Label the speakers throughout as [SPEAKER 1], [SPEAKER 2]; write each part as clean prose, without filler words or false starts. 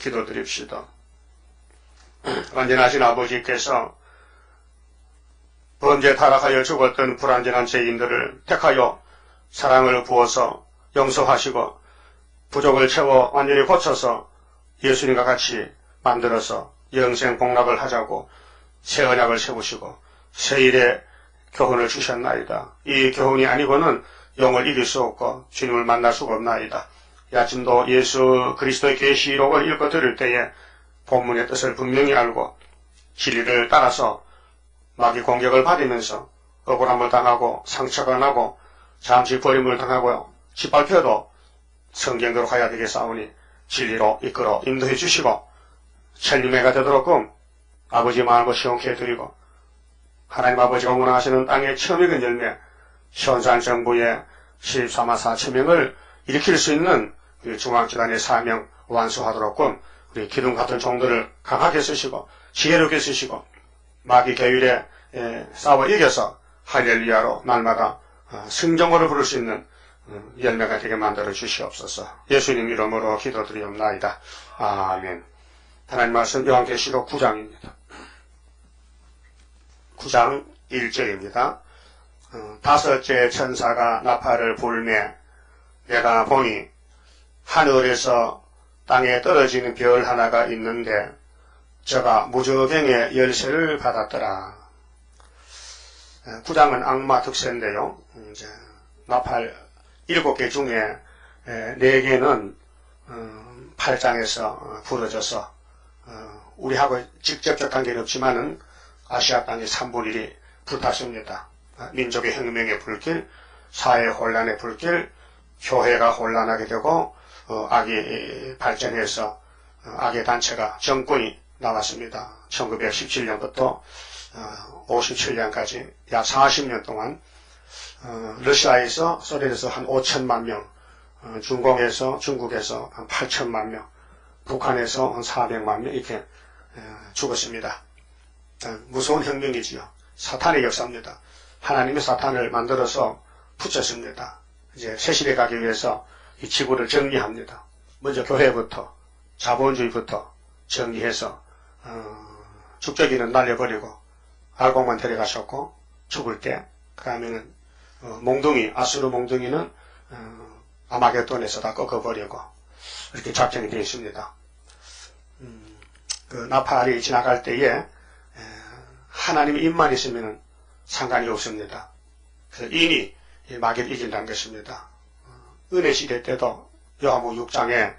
[SPEAKER 1] 기도드립시다. 완전하신 아버지께서 범죄 타락하여 죽었던 불완전한 죄인들을 택하여 사랑을 부어서 용서하시고 부족을 채워 완전히 고쳐서 예수님과 같이 만들어서 영생 복락을 하자고 새 언약을 세우시고 새 일의 교훈을 주셨나이다. 이 교훈이 아니고는 영을 이길 수 없고 주님을 만날 수가 없나이다. 이 아침도 예수 그리스도의 계시록을 읽고 들을 때에 본문의 뜻을 분명히 알고 진리를 따라서 마귀 공격을 받으면서 억울함을 당하고 상처가 나고 잠시 버림을 당하고 짓밟혀도 성경대로 가야 되겠사오니 진리로 이끌어 인도해 주시고 천리매가 되도록끔 아버지 마음을 시원케 해드리고 하나님 아버지가 원하시는 땅의 처음 익은 열매 현산정부의 14만 4천 명을 일으킬 수 있는 우리 중앙재단의 사명 완수하도록끔 우리 기둥 같은 종들을 강하게 쓰시고 지혜롭게 쓰시고 마귀 계율에 싸워 이겨서 할렐루야로 날마다 승정어를 부를 수 있는 열매가 되게 만들어 주시옵소서. 예수님 이름으로 기도드리옵나이다. 아멘. 하나님 말씀 요한계시록 9장입니다. 9장 1절입니다. 다섯째 천사가 나팔을 불매 내가 보니 하늘에서 땅에 떨어지는 별 하나가 있는데 저가 무저갱의 열쇠를 받았더라. 9장은 악마 특세인데요. 이제 나팔 7개 중에 4개는 8장에서 부러져서 우리하고 직접적 관계는 없지만은 아시아 땅의 3분의 1이 불탔습니다. 민족의 혁명의 불길, 사회 혼란의 불길, 교회가 혼란하게 되고 악이 발전해서 악의 단체가 정권이 나왔습니다. 1917년부터 57년까지 약 40년 동안 러시아에서 소련에서 한 5천만 명, 중국에서 한 8천만 명, 북한에서 한 400만 명 이렇게 죽었습니다. 무서운 혁명이지요. 사탄의 역사입니다. 하나님이 사탄을 만들어서 붙였습니다. 이제 새시대 가기 위해서 이 지구를 정리합니다. 먼저 교회부터 자본주의부터 정리해서 죽적이는 날려버리고 알곡만 데려가셨고 죽을 때 그 다음에는 몽둥이 아수르 몽둥이는 아마겟돈에서 다 꺾어버리고 이렇게 작정이 되어 있습니다. 그 나팔이 지나갈 때에 하나님의 입만 있으면 상관이 없습니다. 그래서 인이 마귀를 이긴다는 것입니다. 은혜 시대 때도 요한복음 6장에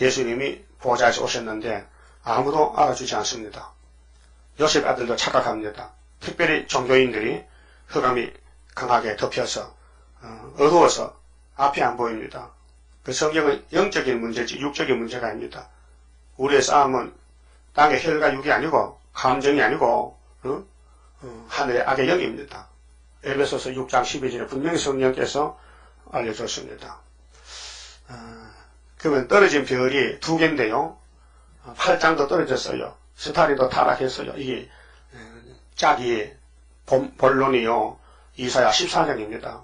[SPEAKER 1] 예수님이 보좌에서 오셨는데 아무도 알아주지 않습니다. 요셉 아들도 착각합니다. 특별히 종교인들이 흑암이 강하게 덮여서 어두워서 앞이 안 보입니다. 그 성경은 영적인 문제지 육적인 문제가 아닙니다. 우리의 싸움은 땅의 혈과 육이 아니고 감정이 아니고 하늘의 악의 영입니다. 에베소서 6장 12절에 분명히 성령께서 알려줬습니다. 그러면 떨어진 별이 2개인데요. 8장도 떨어졌어요. 스타린도 타락했어요. 이게 짝이 본론이요. 이사야 14장입니다.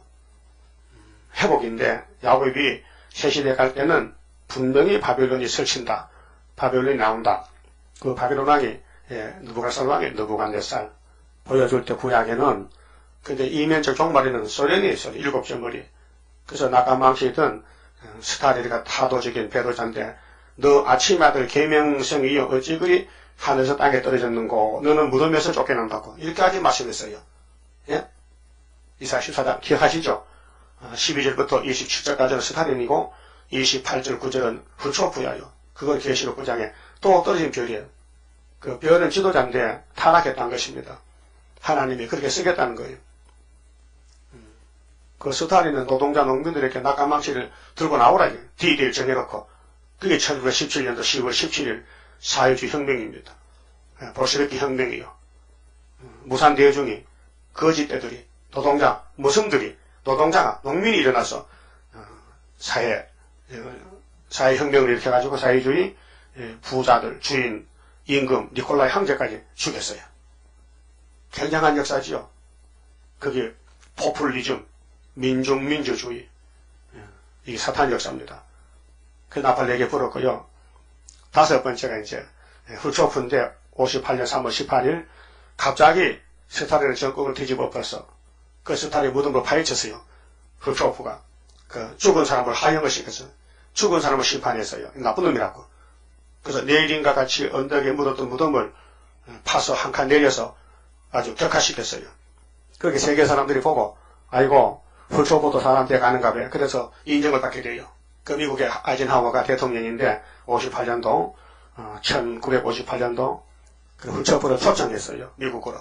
[SPEAKER 1] 회복인데 야곱이 새시대 갈 때는 분명히 바벨론이 설친다. 바벨론이 나온다. 그 바벨론 왕이 느부갓네살 왕이 느부갓네살 보여줄 때 구약에는 근데 이면적 종말에는 소련이 있어요. 7째 머리. 그래서 나가망시든 스타리가 타도적인 배도자인데 너 아침 아들 계명성이 어찌 그리 하늘에서 땅에 떨어졌는고 너는 무덤에서 쫓겨난다고 이렇게까지 말씀했어요. 예? 이사야 14장 기억하시죠? 12절부터 27절까지는 스타린이고 28절 9절은 후초프야요. 그건 계시록 9장에 또 떨어진 별이에요. 그 별은 지도자인데 타락했다는 것입니다. 하나님이 그렇게 쓰겠다는 거예요. 그 스타린은 노동자 농민들에게 낙하망치를 들고 나오라 D-Day를 정해놓고 그게 1917년도 10월 17일 4.1주 혁명입니다. 볼셰비키 혁명이요. 무산대중이 거짓대들이 노동자 무슨들이 노동자가 농민이 일어나서 사회혁명을 일으켜가지고 사회주의 부자들 주인 임금 니콜라이 황제까지 죽였어요. 굉장한 역사지요. 그게 포퓰리즘 민중민주주의 이게 사탄 역사입니다. 그 나팔 4개 불었고요. 다섯 번째가 이제 후초프인데 58년 3월 18일 갑자기 스탈린의 정권을 뒤집어 엎어서 그 스탈린 무덤으로 파헤쳤어요. 후초프가 그 죽은 사람을 하형을 시켜서 죽은 사람을 심판했어요. 나쁜 놈이라고. 그래서 내일인가 같이 언덕에 묻었던 무덤을 파서 한 칸 내려서 아주 격화시켰어요. 그렇게 세계 사람들이 보고 아이고 후초프도 사람 돼 가는가 봐요. 그래서 인정을 받게 돼요. 그 미국의 아이젠하워가 대통령인데 58년도 1958년도 그 후초프를 초청했어요. 미국으로.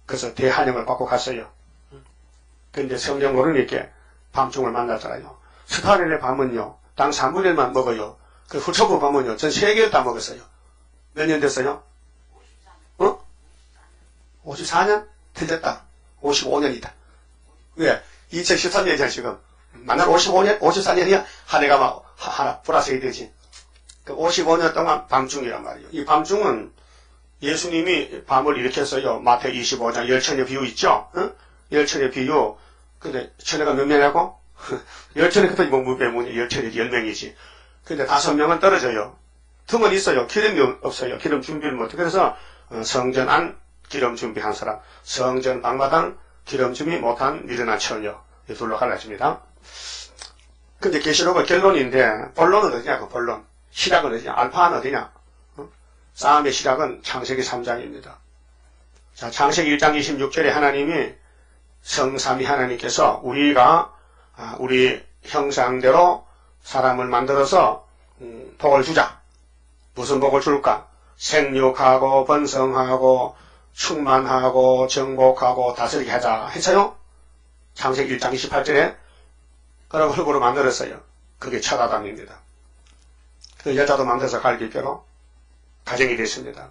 [SPEAKER 1] 그래서 대환영을 받고 갔어요. 근데 성경 모르니까 밤중을 만났잖아요. 스탈린의 밤은요, 당 3분의 1만 먹어요. 그 후초프 밤은요, 전 세계를 다 먹었어요. 몇 년 됐어요? 54년? 틀렸다. 55년이다. 왜? 2013년이잖아, 지금. 만날 55년? 54년이야? 한 해가 막, 하나, 플러스이 되지. 그 55년 동안 밤중이란 말이에요. 이 밤중은 예수님이 밤을 일으켰어요. 마태 25장 열처녀 비유 있죠? 응? 열처녀 비유. 근데 처녀가 몇 명이라고? 열처녀 그때 뭐 무배문이 열처녀 10명이지. 근데 5명은 떨어져요. 틈은 있어요. 기름이 없어요. 기름 준비를 못해. 그래서 성전 안 기름 준비한 사람, 성전 방마당 기름 준비 못한 미련한 처녀 이 둘로 갈라집니다. 근데 계시록은 결론인데 본론은 어디냐? 본론. 시작은 어디냐? 알파는 어디냐? 싸움의 시작은 창세기 3장입니다. 자, 창세기 1장 26절에 하나님이 성삼위 하나님께서 우리가 우리 형상대로 사람을 만들어서 복을 주자. 무슨 복을 줄까? 생육하고 번성하고 충만하고 정복하고 다스리게 하자 했어요. 창세기 1장 28절에 그런 흙으로 만들었어요. 그게 첫 아담입니다. 그 여자도 만들어서 갈기뼈로 가정이 됐습니다.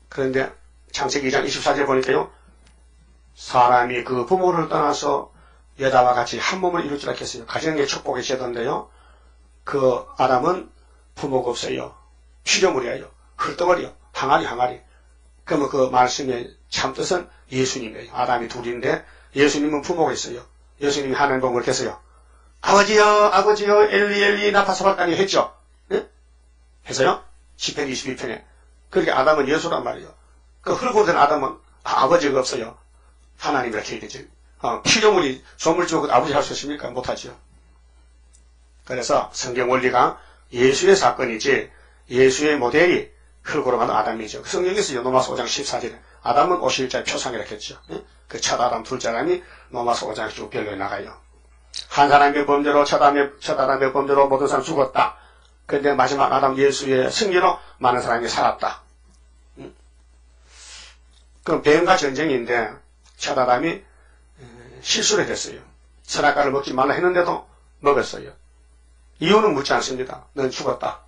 [SPEAKER 1] 그런데 창세기 2장 24절 보니까요. 사람이 그 부모를 떠나서 여자와 같이 한 몸을 이룰 줄 알겠어요. 가정의 축복의 제도인데요. 그 아담은 부모가 없어요. 피조물이에요. 흙덩어리요. 항아리. 그러면 그 말씀의 참뜻은 예수님이에요. 아담이 둘인데 예수님은 부모가 있어요. 예수님이 하나님 복을 했어요. 아버지여 엘리 나파사박다니 했죠. 네? 했어요? 시편 22편에. 그러니까 아담은 예수란 말이에요. 그 흙으로 된 아담은 아버지가 없어요. 하나님이라 해야 되죠. 피조물이 조물 주고 아버지 할 수 있습니까? 못하죠. 그래서 성경 원리가 예수의 사건이지 예수의 모델이 흙으로 만든 아담이죠. 그 성경에서 로마서 5장 14절에 아담은 오실자의 표상이라고 했죠. 그 첫 아담, 둘째 아담이 로마서 5장 쭉 별로에 나가요. 한 사람의 범죄로 첫 아담의 범죄로 모든 사람이 죽었다. 그런데 마지막 아담 예수의 승리로 많은 사람이 살았다. 그럼 뱀과 전쟁인데 첫 아담이 실수를 했어요. 선악과를 먹지 말라 했는데도 먹었어요. 이유는 묻지 않습니다. 넌 죽었다.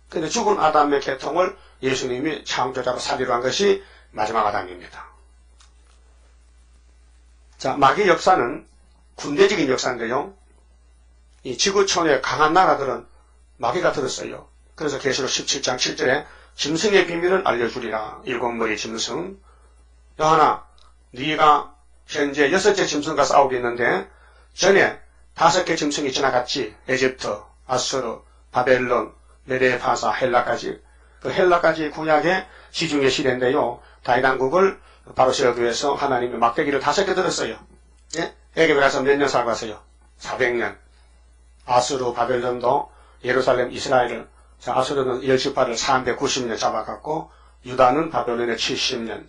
[SPEAKER 1] 근데 죽은 아담의 계통을 예수님이 창조자로 살리려 한 것이 마지막 아담입니다. 자, 마귀 역사는 군대적인 역사인데요. 이 지구촌의 강한 나라들은 마귀가 들었어요. 그래서 계시록 17장 7절에 짐승의 비밀을 알려주리라. 일곱머리 짐승. 요하나, 네가 현재 6째 짐승과 싸우겠는데 전에 5개 짐승이 지나갔지. 에집트, 아수르, 바벨론, 메데파사, 헬라까지. 그 헬라까지 구약의 지중해 시대인데요. 다윗왕국을 바로 세우기 위해서 하나님이 막대기를 5개 들었어요. 예? 애굽에 가서 몇 년 살고 왔어요? 400년. 아수르, 바벨론도 예루살렘, 이스라엘을, 아수르는 열지파를 390년 잡아갔고 유다는 바벨론에 70년.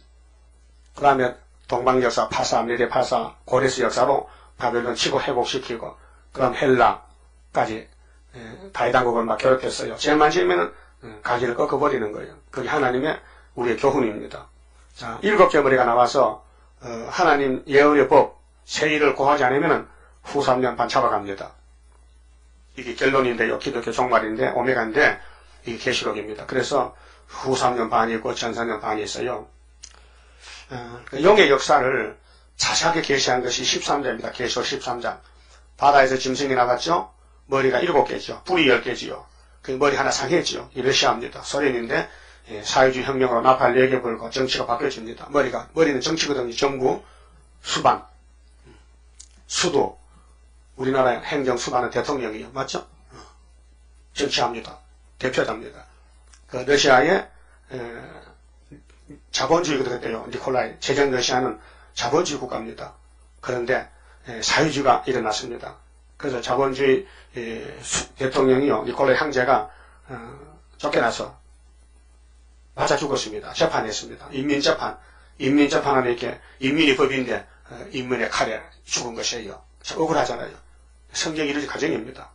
[SPEAKER 1] 그 다음에 동방역사, 파사, 메데파사, 고레스 역사로 바벨론 치고 회복시키고 그 다음 헬라까지 다윗왕국을 막 괴롭혔어요. 죄만 지으면 가지를 꺾어버리는 거예요. 그게 하나님의 우리의 교훈입니다. 자, 7개 머리가 나와서 하나님 예언의 법, 세일을 고하지 않으면 후 3년 반 잡아갑니다. 이게 결론인데요. 기독교 종말인데 오메가인데 이게 계시록입니다. 그래서 후 3년 반이 있고 전 4년 반이 있어요. 용의 역사를 자세하게 계시한 것이 13장입니다. 계시록 13장. 바다에서 짐승이 나갔죠. 머리가 7개죠. 뿔이 10개지요. 그 머리 하나 상했지요. 이 러시아입니다. 소련인데 사회주의 혁명으로 나팔 4개 불고 정치가 바뀌어집니다. 머리는 정치거든요. 정부, 수반, 수도. 우리나라 행정 수반은 대통령이에요. 맞죠? 정치합니다. 대표자입니다. 그 러시아의 자본주의 그랬대요. 니콜라이 제정 러시아는 자본주의 국가입니다. 그런데 사회주의가 일어났습니다. 그래서 자본주의 대통령이요, 니콜라이 황제가 쫓겨나서 맞아 죽었습니다. 재판했습니다. 인민재판하면 이렇게 인민이 법인데 인민의 칼에 죽은 것이에요. 억울하잖아요. 성경이 이런 과정입니다.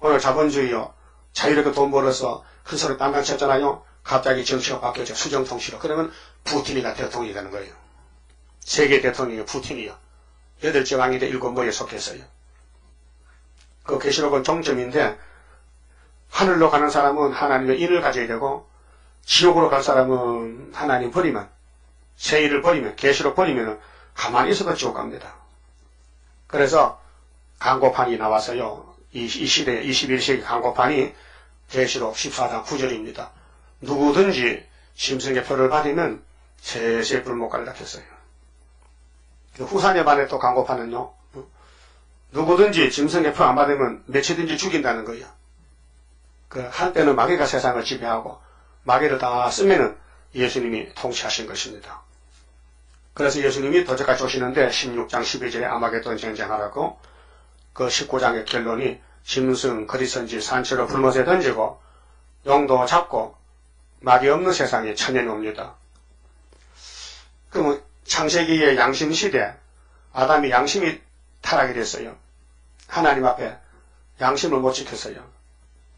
[SPEAKER 1] 오늘 자본주의요, 자유롭게 돈 벌어서 큰 소리 빵빵 쳤잖아요. 갑자기 정치가 바뀌었죠. 수정통치로. 그러면 푸틴이가 대통령이 되는 거예요. 세계 대통령이 푸틴이요. 8째 왕인데 7모에 속했어요. 그 계시록은 종점인데, 하늘로 가는 사람은 하나님의 인을 가져야 되고, 지옥으로 갈 사람은 하나님 버리면, 세일을 버리면, 계시록 버리면 가만히 있어도 지옥 갑니다. 그래서 광고판이 나와서요, 이 시대 21세기 광고판이 계시록 14장 9절입니다. 누구든지 짐승의 표를 받으면 세세 불못가를 닥쳤어요. 후사녀 반에 또 광고판은요, 누구든지 짐승의 표 안 받으면 며칠든지 죽인다는 거예요. 한때는 마귀가 세상을 지배하고 마귀를 다 쓰면은 예수님이 통치하신 것입니다. 그래서 예수님이 도적같이 오시는데 16장 12절에 아마겟돈 전쟁하라고, 그 19장의 결론이 짐승, 거리선지, 산채로 불못에 던지고 용도 잡고 마귀 없는 세상에 천년이 옵니다. 그러면 창세기의 양심시대, 아담이 양심이 타락이 됐어요. 하나님 앞에 양심을 못 지켰어요.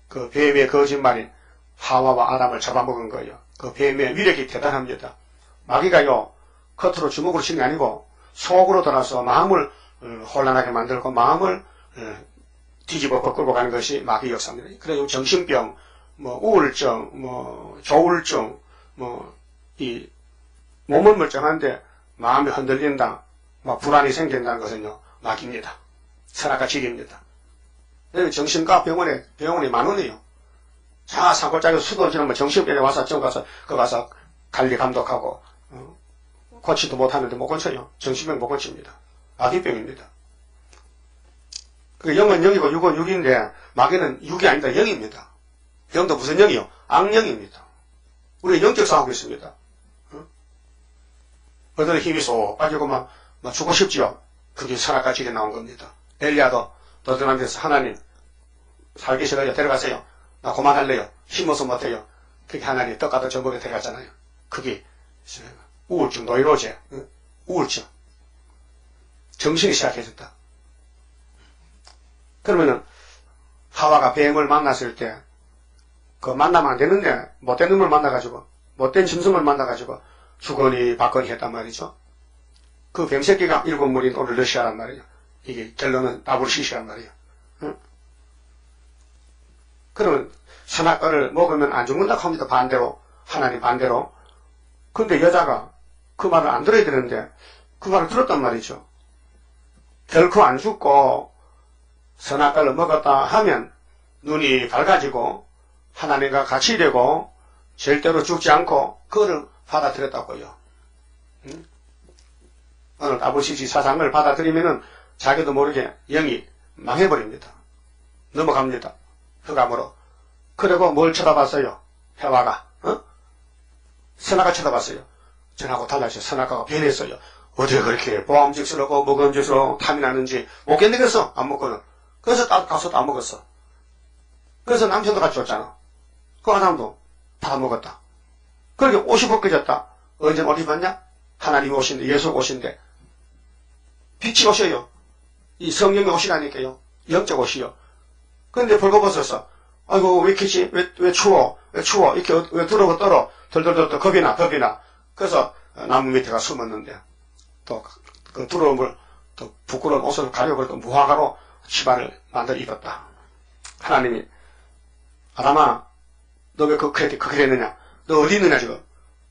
[SPEAKER 1] 그 뱀의 거짓말이 하와와 아담을 잡아먹은 거예요. 그 뱀의 위력이 대단합니다. 마귀가요, 겉으로 주먹으로 치는 게 아니고 속으로 들어서 마음을 혼란하게 만들고 마음을 뒤집어 끌고 가는 것이 마귀 역사입니다. 그래서 정신병, 우울증, 조울증, 이 몸은 멀쩡한데 마음이 흔들린다, 불안이 생긴다는 것은요, 마귀입니다. 선악과 질입니다. 정신과 병원이 많으네요. 자, 산골짜기 수도 지나면 정신병에 와서 그 가서 관리 감독하고, 고치도 못하는데 못 고쳐요. 정신병 못 고칩니다. 마귀병입니다. 그 0은 0이고 6은 6인데, 마귀는 6이 아니다. 0입니다. 0도 무슨 0이요? 악령입니다. 우리 영적 싸우고 있습니다. 어떤 힘이 쏙 빠지고 막 죽고 싶지요? 그게 선악과 질이 나온 겁니다. 엘리야도 너들한 데서 하나님, 살기 싫어요. 데려가세요. 나 그만할래요. 힘어서 못해요. 그게 하나님 떡가도 저먹에 데려갔잖아요. 그게 우울증, 노이로제, 우울증. 정신이 시작해졌다. 그러면은 하와가 뱀을 만났을 때 그 만나면 안 되는데 못된 놈을 만나가지고, 못된 짐승을 만나가지고 주거니 받거니 했단 말이죠. 그 뱀새끼가 7물인 오늘 러시아란 말이에요. 이게 결론은 나부르시시란 말이에요. 응? 그러면 선악과를 먹으면 안 죽는다 합니다. 반대로, 하나님 반대로. 근데 여자가 그 말을 안 들어야 되는데 그 말을 들었단 말이죠. 결코 안 죽고 선악과를 먹었다 하면 눈이 밝아지고 하나님과 같이 되고 절대로 죽지 않고 그거를 받아들였다고요. 응? 오늘 아버지지 사상을 받아들이면은 자기도 모르게 영이 망해버립니다. 넘어갑니다. 흑암으로. 그리고 뭘 쳐다봤어요? 해와가. 선악과 쳐다봤어요. 전하고 달라서 선악과가 변했어요. 어떻게 그렇게 보암직스럽고 먹음직스럽고 탐이 나는지 못 견디겠어. 안 먹거든. 그래서 가서도 안 먹었어. 그래서 남편도 같이 왔잖아. 그 아담도 다 먹었다. 그렇게 옷이 벗겨졌다. 언제 옷 입었냐? 하나님이 오신데, 예수 오신데. 빛이 오셔요. 이 성령이 오시라니까요. 영적 옷이요. 그런데 벌거벗었어. 아이고, 왜 이렇게지? 왜 추워? 왜 추워? 이렇게 왜 두르고 떨어? 덜덜덜 겁이 나. 그래서 나무 밑에 가 숨었는데, 또 그 두려움을, 또 부끄러운 옷을 가려고 또 무화과로 치마를 만들어 입었다. 하나님이, 아담아, 너 왜 그렇게 했느냐? 너 어디 있느냐, 지금?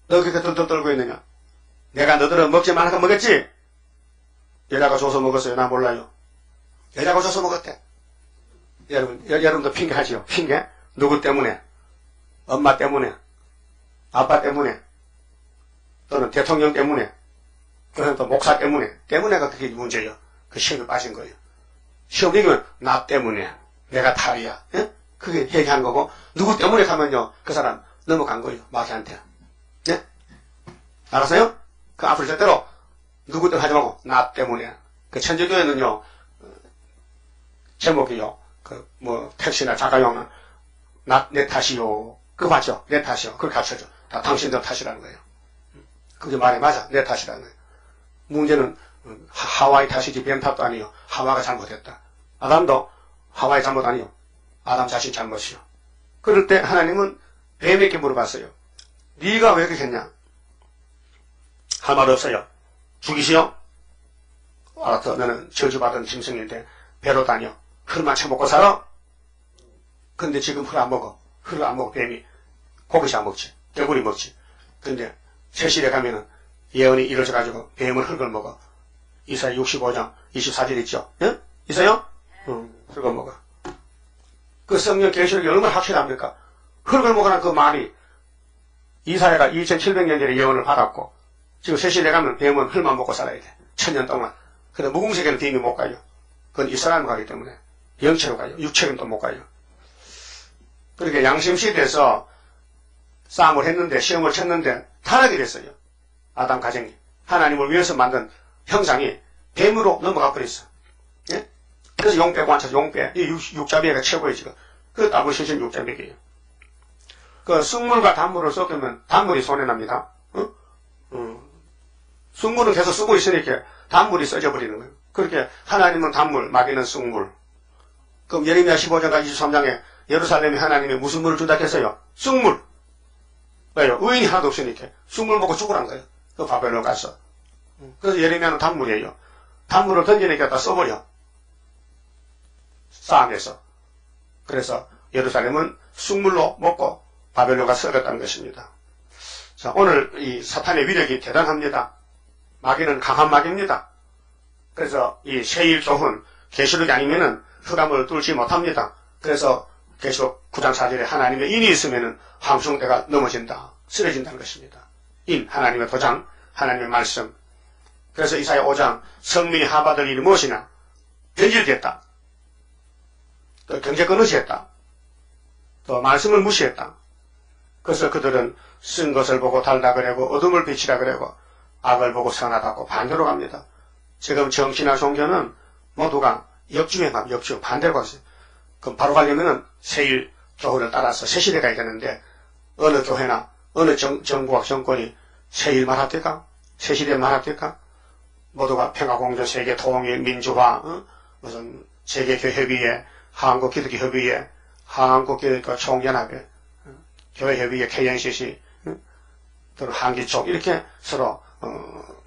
[SPEAKER 1] 너 그렇게 덜덜 떨고 있느냐? 내가 너들은 먹지 말라고 먹었지? 여자가 줘서 먹었어요? 나 몰라요. 여자가 줘서 먹었대. 여러분도 핑계 하지요? 핑계? 누구 때문에? 엄마 때문에? 아빠 때문에? 또는 대통령 때문에? 또는 또 목사 때문에가 그게 문제예요. 그 시험에 빠진 거예요. 시험 이기면 나 때문에. 내가 탈이야. 예? 그게 얘기한 거고, 누구 때문에 가면요, 그 사람 넘어간 거예요, 마귀한테. 네? 알았어요? 그 앞으로 절대로 누구 때문에 하지 말고, 나 때문에. 그 천주교에는요, 제목이요, 택시나 자가용은 내 탓이요. 그거 맞죠? 내 탓이요. 그걸 가르쳐줘. 다 당신들 탓이라는 거예요. 그게 말이 맞아. 내 탓이라는 거예요. 문제는 하와의 탓이지 뱀 탓도 아니요. 하와가 잘못했다. 아담도 하와의 잘못 아니요. 아담 자신 잘못이요. 그럴 때 하나님은 뱀에게 물어봤어요. 네가 왜 그렇게 했냐? 할 말 없어요. 죽이시오? 알았어. 너는 저주받은 짐승인데 배로 다녀. 흙만 쳐먹고 살아? 근데 지금 흙 안 먹어. 흙 안 먹어. 뱀이. 고기시 안 먹지. 개구리 먹지. 근데 세실에 가면은 예언이 이루어져가지고 뱀은 흙을 먹어. 이사야 65장 24절 있죠? 예? 있어요? 흙을 먹어. 그 성경 계시록이 얼마나 확실합니까? 흙을 먹으라는 그 말이 이사야가 2700년 전에 예언을 받았고 지금 세실에 가면 뱀은 흙만 먹고 살아야 돼. 1000년 동안. 근데 무궁세계는 뱀이 못 가요. 그건 이스라엘로 가기 때문에. 영체로 가요. 육체는 또 못 가요. 그렇게 양심시대에서 싸움을 했는데 시험을 쳤는데 타락이 됐어요. 아담 가정이. 하나님을 위해서 만든 형상이 뱀으로 넘어가 버렸어. 예? 그래서 용배 관찰, 용배. 이 육자배가 최고예요, 지금. 그 따블 실신 육자배예요. 그 쑥물과 단물을 섞으면 단물이 손해납니다. 쑥물은 계속 쓰고 있으니까 단물이 써져 버리는 거예요. 그렇게 하나님은 단물, 마귀는 쑥물. 그럼 예레미야 15장과 23장에 예루살렘에 하나님이 무슨 물을 준다 했어요? 쑥물. 왜요? 의인이 하나도 없으니까 쑥물 먹고 죽으란 거예요. 그 바벨론 가서. 그래서 예레미야는 단물이에요. 단물을 던지니까 다 써버려. 싸움에서. 그래서 예루살렘은 쑥물로 먹고 바벨론가 썩었다는 것입니다. 자, 오늘 이 사탄의 위력이 대단합니다. 마귀는 강한 마귀입니다. 그래서 이 세일 교훈, 계시록이 아니면은 흑암을 뚫지 못합니다. 그래서 계시록 9장 4절에 하나님의 인이 있으면은 황충대가 넘어진다, 쓰러진다는 것입니다. 인, 하나님의 도장, 하나님의 말씀. 그래서 이사야 5장, 성민이 하받을 일이 무엇이냐? 변질됐다. 또 경제권 의지했다. 또 말씀을 무시했다. 그래서 그들은 쓴 것을 보고 달다 그러고 어둠을 빛이라 그러고 악을 보고 선하다고 반대로 갑니다. 지금 정치나 종교는 모두가 역주행합니다. 역주행. 반대로 갔어요. 그럼 바로 가려면은 세일 교훈을 따라서 새시대 가야 되는데 어느 교회나 어느 정부와 정권이 세일 말합니까? 새시대 말합니까? 모두가 평화공존, 세계 통일, 민주화, 무슨 세계교회협의회, 한국기독교협의회, 한국기독교 총연합회, 교회협의회, KNCC, 또는 한기총 이렇게 서로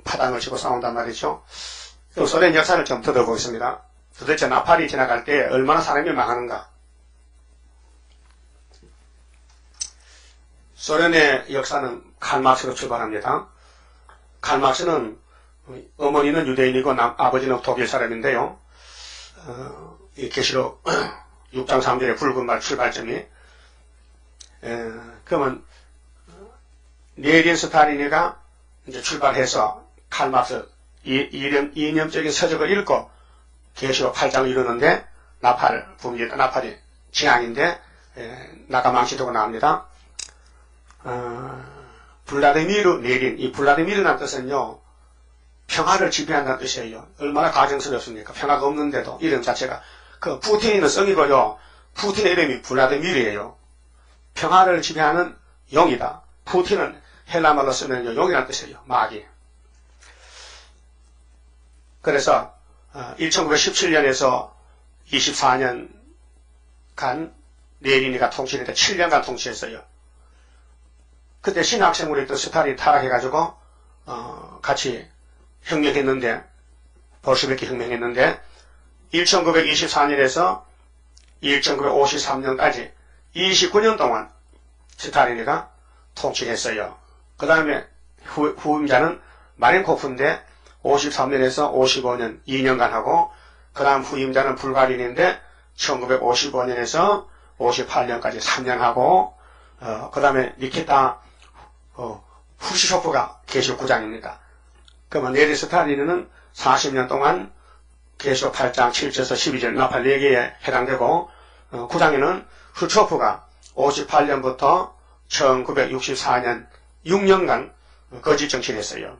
[SPEAKER 1] 파당을 치고 싸운단 말이죠. 소련 역사를 좀 들어보겠습니다. 도대체 나팔이 지나갈 때 얼마나 사람이 망하는가. 소련의 역사는 칼막스로 출발합니다. 칼막스는 어머니는 유대인이고 아버지는 독일 사람인데요. 이 계시록 6장 3절의 붉은 말 출발점이 그러면 레닌 스탈린이가 이제 출발해서 칼막스 이념적인 서적을 읽고 계시록 8장을 이루는데 나팔 붐니다. 나팔이 지향인데 나가 망치되고 나옵니다. 블라디미르 레닌, 이 블라디미르라는 뜻은요 평화를 지배한다는 뜻이에요. 얼마나 가정스럽습니까? 평화가 없는데도 이름 자체가 그 푸틴은 성이고요. 푸틴의 이름이 블라디미르예요. 평화를 지배하는 용이다. 푸틴은 헬라말로 쓰면 용이라는 뜻이에요. 마귀. 그래서 1917년에서 24년간 레닌이가 통치했는데 7년간 통치했어요. 그때 신학생으로 있던 스탈린이 타락해가지고 같이 혁명했는데 볼셰비키 혁명했는데 1924년에서 1953년까지 29년 동안 스탈린이가 통치했어요. 그 다음에 후임자는 마렌코프인데 53년에서 55년 2년간 하고 그 다음 후임자는 불가린인데 1955년에서 58년까지 3년 하고 그 다음에 니키타 후르시초프가 계시록 9장입니다. 그러면 레닌 스탈린은 40년 동안 계시록 8장 7절에서 12절 나팔 4개에 해당되고 9장에는 후초프가 58년부터 1964년 6년간 거짓 정치를 했어요.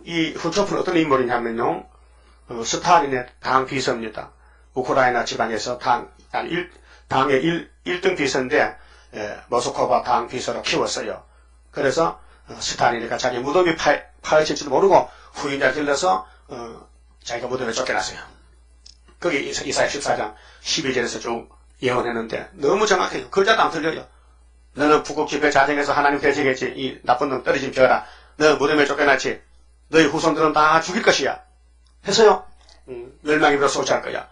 [SPEAKER 1] 이 후초프는 어떤 인물이냐면요. 스탈린의 당 비서입니다. 우크라이나 지방에서 당의 1등 비서인데 모스크바 당 비서로 키웠어요. 그래서 스탈린이가 자기 무덤이 파헤칠지도 모르고 후임자를 길러서 자기가 무덤에 쫓겨났어요. 거기 이사야 14장 12절에서 쭉 예언했는데 너무 정확해요. 글자도 안 틀려요. 너는 북극 지배 자정에서 하나님 되시겠지. 이 나쁜 놈 떨어진 벼라. 너 무덤에 쫓겨났지. 너희 후손들은 다 죽일 것이야. 해서요. 멸망이 비로 소치할 거야.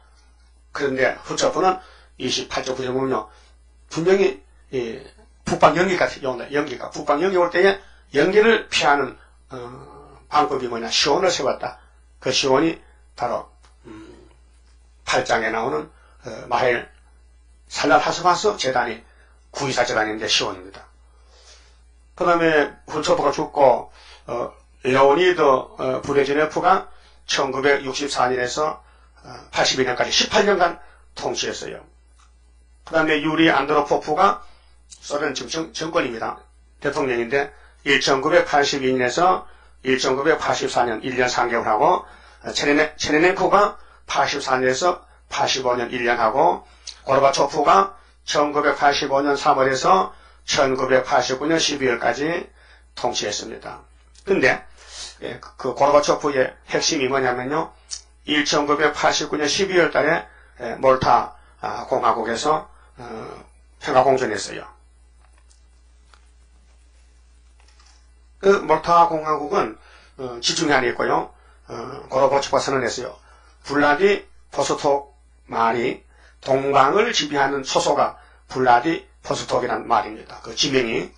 [SPEAKER 1] 그런데 후초프는 28조 9절 보면요. 분명히 북방 연기가 연기가 북방 연기 올 때에 연기를 피하는 방법이 뭐냐. 시온을 세웠다. 그 시온이 바로 8장에 나오는 마헬 살랄 하스바스 재단이 구이사 재단인데 시온입니다. 그 다음에 후초프가 죽고 레오니드 브레즈네프가 1964년에서 82년까지 18년간 통치했어요. 그 다음에 유리 안드로포프가 소련 지금 정권입니다. 대통령인데 1982년에서 1984년 1년 3개월 하고 체네넨코가 84년에서 85년 1년 하고 고르바초프가 1985년 3월에서 1989년 12월까지 통치했습니다. 근데 그 고르바초프의 핵심이 뭐냐면요. 1989년 12월 달에 몰타 공화국에서 평화공전했어요. 그 몰타 공화국은 지중해 안에 있고요. 고르바초프가 선언했어요. 블라디 포스톡 말이 동방을 지배하는 초소가 블라디 포스톡이라는 말입니다. 그 지명이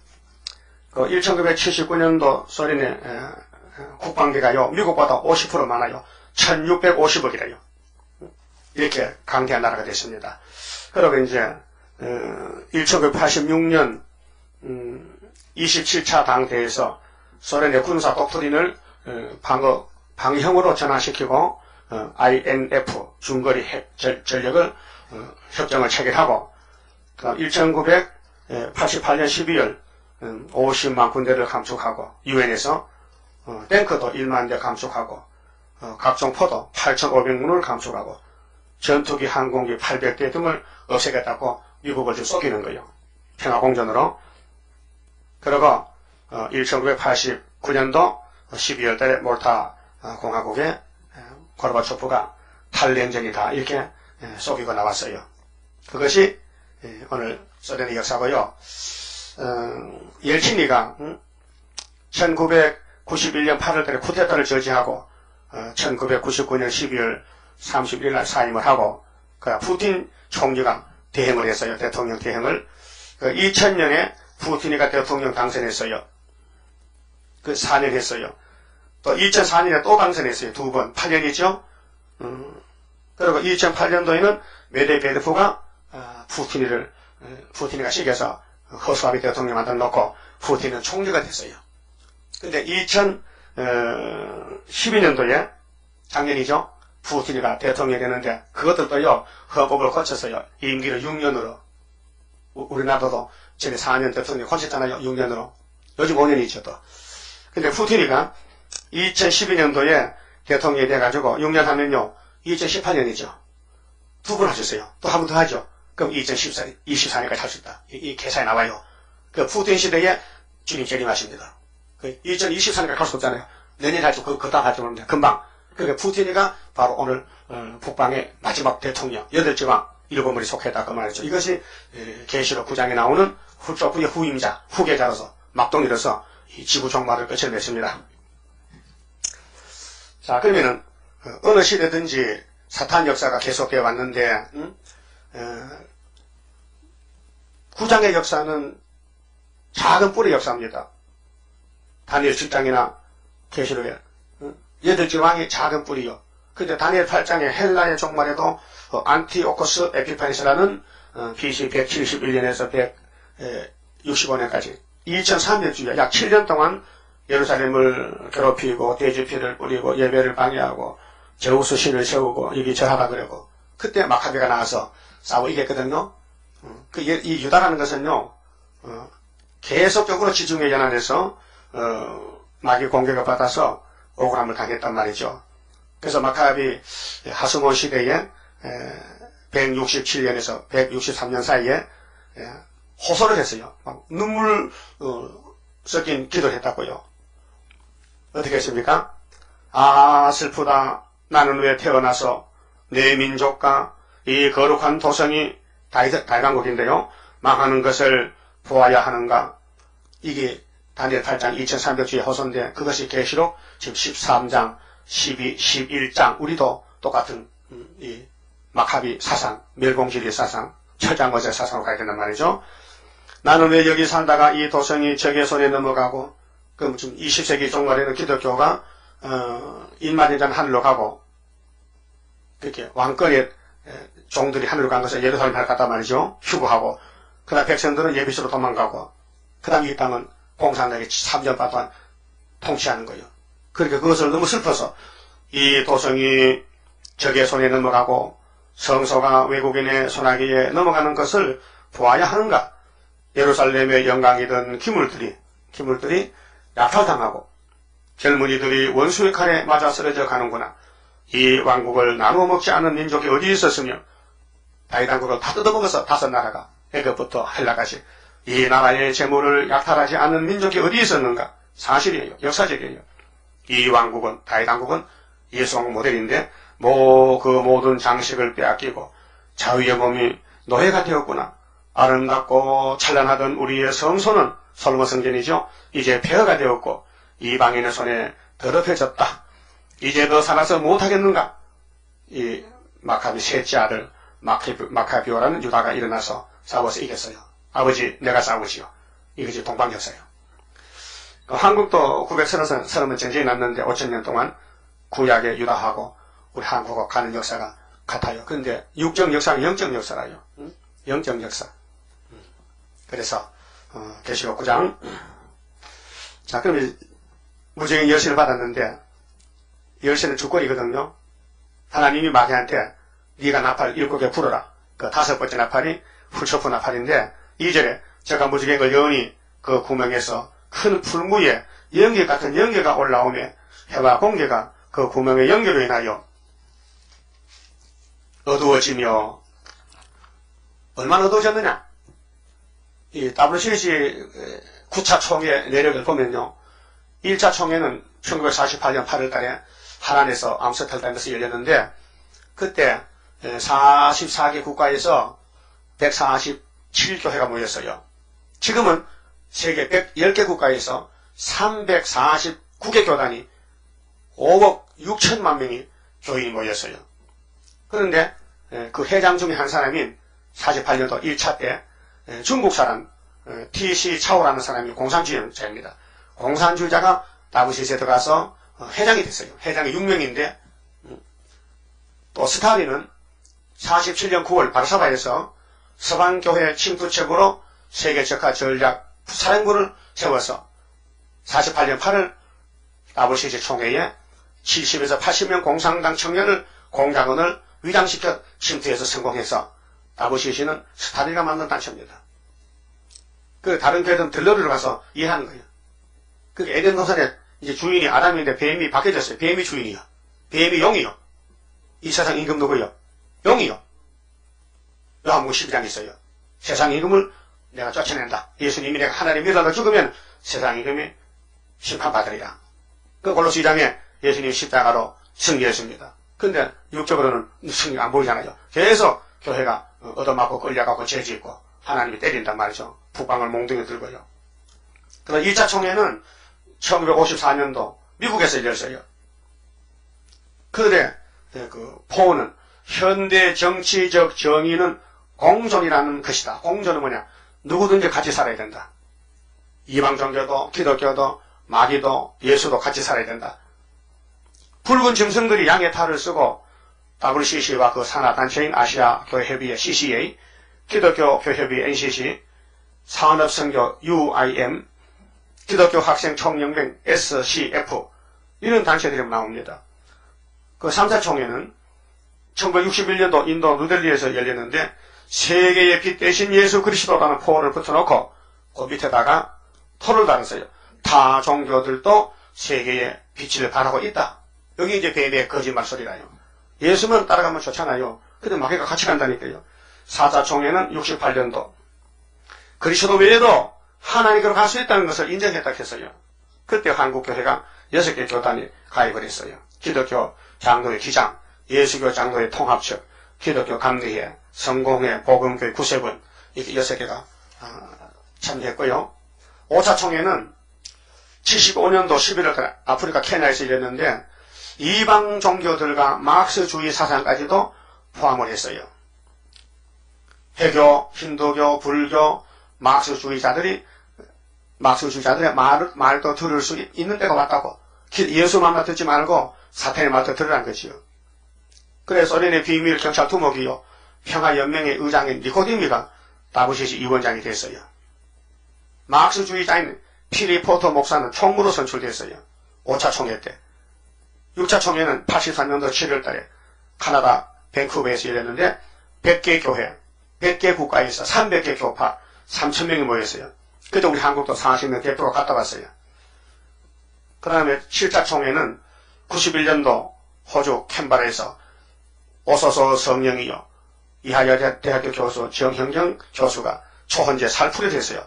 [SPEAKER 1] 1979년도 소련의 국방비가요. 미국보다 50% 많아요. 1650억이래요. 이렇게 강대한 나라가 됐습니다. 그리고 이제 1986년 27차 당대에서 소련의 군사 독트린을 방위형으로 전환시키고 INF 중거리 전력을 협정을 체결하고 1988년 12월 50만 군대를 감축하고 유엔에서 탱크도 1만 대 감축하고 각종 포도 8,500문을 감축하고 전투기 항공기 800대 등을 없애겠다고 미국을 좀 속이는 거예요. 평화공전으로. 그리고 1989년도 12월 달에 몰타 공화국에 고르바초프가 탈냉전이다 이렇게 속이고 나왔어요. 그것이 오늘 소련의 역사고요. 옐친이가 1991년 8월 달에 쿠데타를 저지하고 1999년 12월 31일 날 사임을 하고 푸틴 총리가 대행을 했어요. 대통령 대행을. 2000년에 푸틴이가 대통령 당선했어요. 4년 했어요. 또 2004년에 또 당선했어요. 2번. 8년이죠. 그리고 2008년도에는 메드베데프가 푸틴이가 시켜서 허수아비 대통령 만들어 놓고 푸틴은 총리가 됐어요. 근데 2012년도에 작년이죠. 푸틴이가 대통령이 되는데 그것들도요. 헌법을 고쳤어요. 임기를 6년으로. 우리나라도 전에 4년 대통령이 고쳤잖아요. 6년으로. 요즘 5년이죠 또. 근데 푸틴이가 2012년도에 대통령이 돼가지고 6년 하면요. 2018년이죠. 2번 하셨어요. 또 한 번 더 하죠. 그럼 2024년까지 할 수 있다. 이 계산이 나와요. 그 푸틴 시대에 주님 재림하십니다. 2024년까지 갈 수 없잖아요. 내년에 할지 그 다음 할지 모르는데 금방. 그러니까 푸틴이가 바로 오늘 북방의 마지막 대통령 8지방 7물이 속했다 그 말이죠. 이것이 계시록 9장에 나오는 후초프의 후임자, 후계자로서 막동이로서 이 지구 종말을 끝을 맺습니다. 자, 그러면은 어느 시대든지 사탄 역사가 계속되어 왔는데 9장의 역사는 작은 뿌리 역사입니다. 다니엘 10장이나 계시록에 8지왕이 작은 뿌리요. 근데 다니엘 8장의 헬라의 종말에도 안티오코스 에피파니스라는 BC 171년에서 165년까지 2003년쯤에 약 7년 동안 예루살렘을 괴롭히고 대지피를 뿌리고 예배를 방해하고 제우스 신을 세우고 여기 절하라 그러고 그때 마카베가 나와서 싸워 이겼거든요. 이 유다라는 것은요, 계속적으로 지중해 연안에서 마귀 공격을 받아서 억울함을 당했단 말이죠. 그래서 마카비 하스몬 시대에 167년에서 163년 사이에 호소를 했어요. 막 눈물 섞인 기도를 했다고요. 어떻게 했습니까? 아, 슬프다. 나는 왜 태어나서 내 민족과 이 거룩한 도성이 다이강국인데요, 망하는 것을 보아야 하는가. 이게 다니엘 8장 2300주에 호소인데, 그것이 계시록 지금 13장 12, 11장, 우리도 똑같은 이 마카비 사상, 멸공지리 사상, 철장거제 사상으로 가야 된단 말이죠. 나는 왜 여기 살다가 이 도성이 적의 손에 넘어가고, 그럼 지금 20세기 종말에는 기독교가 인마대전 하늘로 가고, 그렇게 왕권의 종들이 하늘로 간 것을 예루살렘에 갔단 말이죠. 휴거하고, 그 다음 백성들은 예비소로 도망가고, 그 다음 이 땅은 공산당이 3년반 동안 통치하는 거예요. 그러니까 그것을 너무 슬퍼서 이 도성이 적의 손에 넘어가고 성소가 외국인의 손아귀에 넘어가는 것을 보아야 하는가. 예루살렘의 영광이던 기물들이 약탈당하고 젊은이들이 원수의 칼에 맞아 쓰러져 가는구나. 이 왕국을 나누어 먹지 않은 민족이 어디 있었으며 다윗 왕국을 다 뜯어먹어서 5나라가 애굽부터 헬라까지 이 나라의 재물을 약탈하지 않은 민족이 어디 있었는가. 사실이에요. 역사적이에요. 이 왕국은, 다윗 왕국은 예수 왕국 모델인데 그 모든 장식을 빼앗기고 자유의 몸이 노예가 되었구나. 아름답고 찬란하던 우리의 성소는 솔로몬 성전이죠. 이제 폐허가 되었고 이방인의 손에 더럽혀졌다. 이제 너 살아서 못하겠는가. 이 마카비 셋째 아들 마카비오라는 유다가 일어나서 싸워서 이겼어요. 아버지 내가 싸우지요. 이것이 동방역사예요. 한국도 930년 전쟁이 났는데 5000년 동안 구약의 유다하고 우리 한국하고 가는 역사가 같아요. 그런데 육적 역사는 영적 역사라요. 영적 역사. 그래서 계시록 9장. 자, 그럼 무적인 열쇠를 받았는데 열쇠는 주권이거든요. 하나님이 마귀한테 네가 나팔 7개 불어라. 그 5번째 나팔이 훌초프 나팔인데 2절에 제가 무적인 걸 여인이 그 구멍에서 큰 풀무에 연기 같은 연기가 올라오며 해와 공기가 그 구멍의 연기로 인하여 어두워지며 얼마나 어두워졌느냐. 이 WCC 9차 총회 내력을 보면요. 1차 총회는 1948년 8월달에 하란에서 암스테르담에서 열렸는데 그때 44개 국가에서 147교회가 모였어요. 지금은 세계 110개 국가에서 349개 교단이 5억 6천만 명이 교인이 모였어요. 그런데 그 회장 중에 한 사람인 48년도 1차 때 중국 사람 T.C. 차오라는 사람이 공산주의자입니다. 공산주의자가 WCC에 들어가서 회장이 됐어요. 회장이 6명인데 또 스탈린은 47년 9월 바르샤바에서 서방교회 침투책으로 세계적화 전략 사령부를 세워서 48년 8월 WCC 총회에 70에서 80명 공산당 청년을 공작원을 위장시켜 침투해서 성공해서 WCC는 스탈린이가 만든 단체입니다. 그 다른 교회들은 들러리로 가서 일하는 거예요. 그 에덴 동산에 이제 주인이 아담인데 뱀이 바뀌어졌어요. 뱀이 주인이야. 뱀이 용이요. 이 세상 임금 누구요? 용이요. 요한복음 12장에 있어요. 세상 임금을 내가 쫓아낸다. 예수님이 내가 하나님 믿어서 죽으면 세상 임금이 심판받으리라. 그 골로새 2장에 예수님이 십자가로 승리했습니다. 근데 육적으로는 승리 안 보이잖아요. 계속 교회가 얻어맞고 끌려가고 죄짓고 하나님이 때린단 말이죠. 북방을 몽둥이 들고요. 그래서 2차 총회는 1954년도 미국에서 열렸어요. 그들의 그 포부는 현대 정치적 정의는 공존이라는 것이다. 공존은 뭐냐? 누구든지 같이 살아야 된다. 이방 종교도 기독교도 마귀도 예수도 같이 살아야 된다. 붉은 짐승들이 양의 탈을 쓰고 WCC와 그 산하단체인 아시아교회협의회 CCA, 기독교교협의 NCC, 산업선교 UIM, 기독교 학생총연맹 SCF 이런 단체들이 나옵니다. 그 3차 총회는 1961년도 인도 뉴델리에서 열렸는데 세계의 빛 대신 예수 그리스도라는 포를 붙여놓고 그 밑에다가 토를 달았어요. 타 종교들도 세계의 빛을 발하고 있다. 여기 이제 뱀의 거짓말 소리라요. 예수만 따라가면 좋잖아요. 근데 마귀가 같이 간다니까요. 사자총회는 68년도 그리스도 외에도 하나님께로 갈 수 있다는 것을 인정했다 했어요. 그때 한국교회가 6개 교단이 가입을 했어요. 기독교 장로회 기장, 예수교 장로회 통합측, 기독교 감리회, 성공회, 복음교회 구세군 이렇게 6개가 참여했고요. 5차 총회는 75년도 11월달 아프리카 케냐에서 열렸는데 이방 종교들과 마르크스주의 사상까지도 포함을 했어요. 해교, 힌두교, 불교, 마르크스주의자들의 말도 들을 수 있는 데가 왔다고. 예수 말만 듣지 말고 사탄의 말도 들으란 것이요. 그래서 소련의 비밀 경찰 두목이요. 평화연맹의 의장인 니코디미가 다부시시 위원장이 됐어요. 마르크스주의자인 피리 포터 목사는 총무로 선출됐어요. 5차 총회 때. 6차 총회는 83년도 7월달에 카나다 밴쿠버에서 열렸는데 100개 교회, 100개 국가에서 300개 교파 3,000명이 모였어요. 그때 우리 한국도 40명 대표가 갔다 왔어요. 그 다음에 7차 총회는 91년도 호주 캔버라에서 오소서 성령이요. 이하여대학교 교수 정형경 교수가 초혼제 살풀이 됐어요.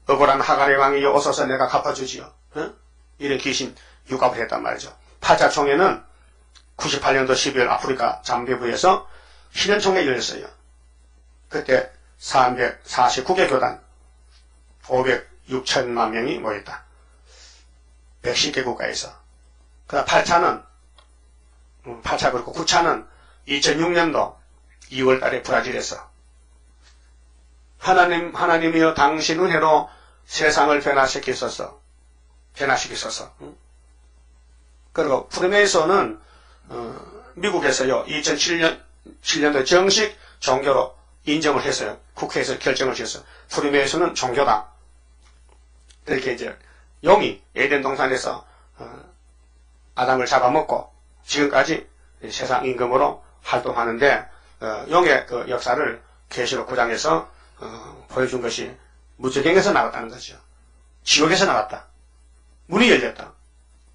[SPEAKER 1] 억울한 하갈의 왕이요 오소서 내가 갚아주지요. 어? 이런 귀신 육합을 했단 말이죠. 8차 총회는 98년도 12월 아프리카 잠비부에서 희년총회 열렸어요. 그때 349개 교단 506천만 명이 모였다. 110개 국가에서. 그 다음 8차 그렇고 9차는 2006년도 2월 달에 브라질에서 하나님이여 당신 은혜로 세상을 변화시키소서. 그리고 프리메이슨은 미국에서요 2007년도에 정식 종교로 인정을 했어요. 국회에서 결정을 했어요. 프리메이슨은 종교다. 이렇게 이제 용이 에덴 동산에서 아담을 잡아먹고 지금까지 세상 임금으로 활동하는데 용의 그 역사를 계시록 9장에서 보여준 것이 무저갱에서 나왔다는 거죠. 지옥에서 나왔다. 문이 열렸다.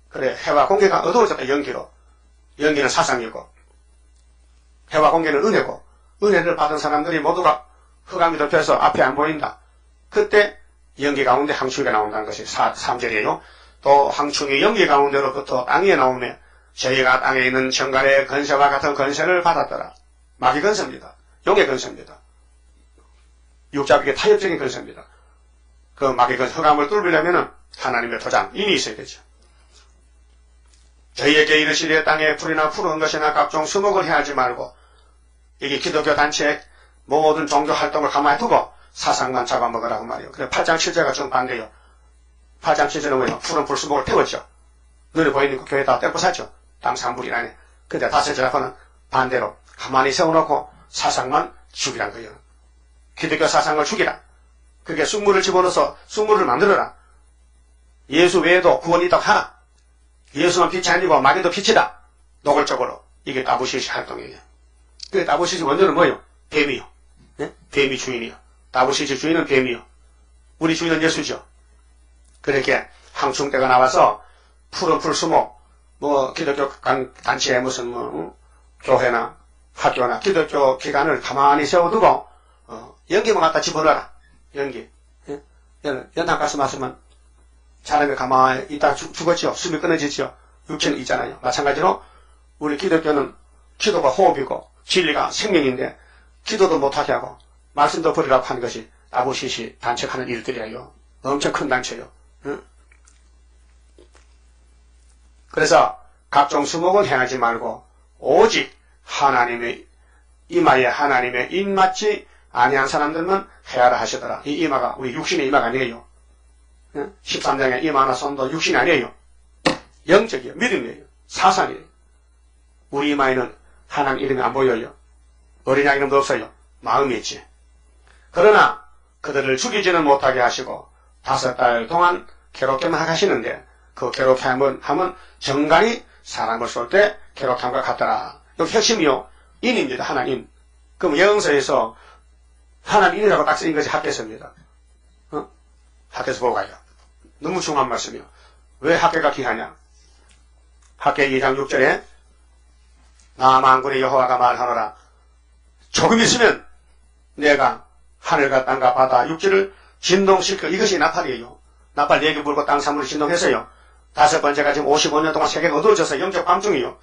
[SPEAKER 1] 그래 해와 공개가 어두워졌다. 연기는 사상이고 해와 공개는 은혜고 은혜를 받은 사람들이 모두가 흑암이 덮여서 앞에 안 보인다. 그때 연기 가운데 항충이가 나온다는 것이 3절이에요. 또 항충이 연기 가운데로부터 땅 위에 나오며 저희가 땅에 있는 정갈의 건세와 같은 건세를 받았더라. 마귀 건세입니다. 용의 건세입니다. 육잡에게 타협적인 건세입니다. 그 마귀 건세 흑암을 뚫으려면 하나님의 도장 인이 있어야 되죠. 저희에게 이르시되 땅에 풀이나 푸른 것이나 각종 수목을 해하지 말고 이게 기독교 단체 모든 종교 활동을 가만히 두고 사상만 잡아먹으라고 말이에요. 그래 8장 7절가 정반대요. 8장 7절은 뭐예요? 푸른 풀수목을 태웠죠. 눈에 보이는 그 교회 다 떼고 샀죠. 땅 3분이 나네. 근데 5절하고는 반대로 가만히 세워놓고 사상만 죽이란 거예요. 기독교 사상을 죽이라. 그게 쑥물을 집어넣어서 쑥물을 만들어라. 예수 외에도 구원이 있다고 하라. 예수는 빛이 아니고 마귀도 빛이다. 노골적으로. 이게 다부시시 활동이에요. 그 다부시시 원조는 뭐예요? 뱀이요. 네? 뱀이 주인이요. 다부시시 주인은 뱀이요. 우리 주인은 예수죠. 그렇게 항충대가 나와서 푸른 풀수목, 기독교 단체에 무슨 교회나 학교나 기독교 기관을 가만히 세워두고 연기만 갖다 집어넣어라. 연기. 예? 연탄 가스 마시면 사람이 가만히 있다 죽었죠. 숨이 끊어지죠. 육체는 있잖아요. 마찬가지로 우리 기독교는 기도가 호흡이고 진리가 생명인데 기도도 못하게 하고 말씀도 버리라고 하는 것이 다부시시 단체하는 일들이에요. 엄청 큰 단체요. 응? 그래서 각종 수목은 행하지 말고 오직 하나님의 이마에 하나님의 입맞지 아니한 사람들만 해야라 하시더라. 이 이마가 우리 육신의 이마가 아니에요. 13장의 이마나 손도 육신이 아니에요. 영적이에요. 믿음이에요. 사상이에요. 우리 이마에는 하나님 이름이 안 보여요. 어린 양 이름도 없어요. 마음이 있지. 그러나 그들을 죽이지는 못하게 하시고 5달 동안 괴롭게만 하시는데 그 괴롭게 하면 정갈이 사람을 쏠 때 괴롭게 함과 같더라. 여기 핵심이요. 인입니다. 하나님. 그럼 영서에서 하나님 인이라고 딱 쓰인 것이 학개서입니다. 학개서 보고 가요. 너무 중요한 말씀이요. 왜 학개가 귀하냐? 학개 2장 6절에 나 만군의 여호와가 말하노라. 조금 있으면 내가 하늘과 땅과 바다 육지를 진동시켜. 이것이 나팔이에요. 나팔 4개 불고 땅 사물을 진동해서요. 5번째가 지금 55년 동안 세계가 어두워져서 영적 밤중이요.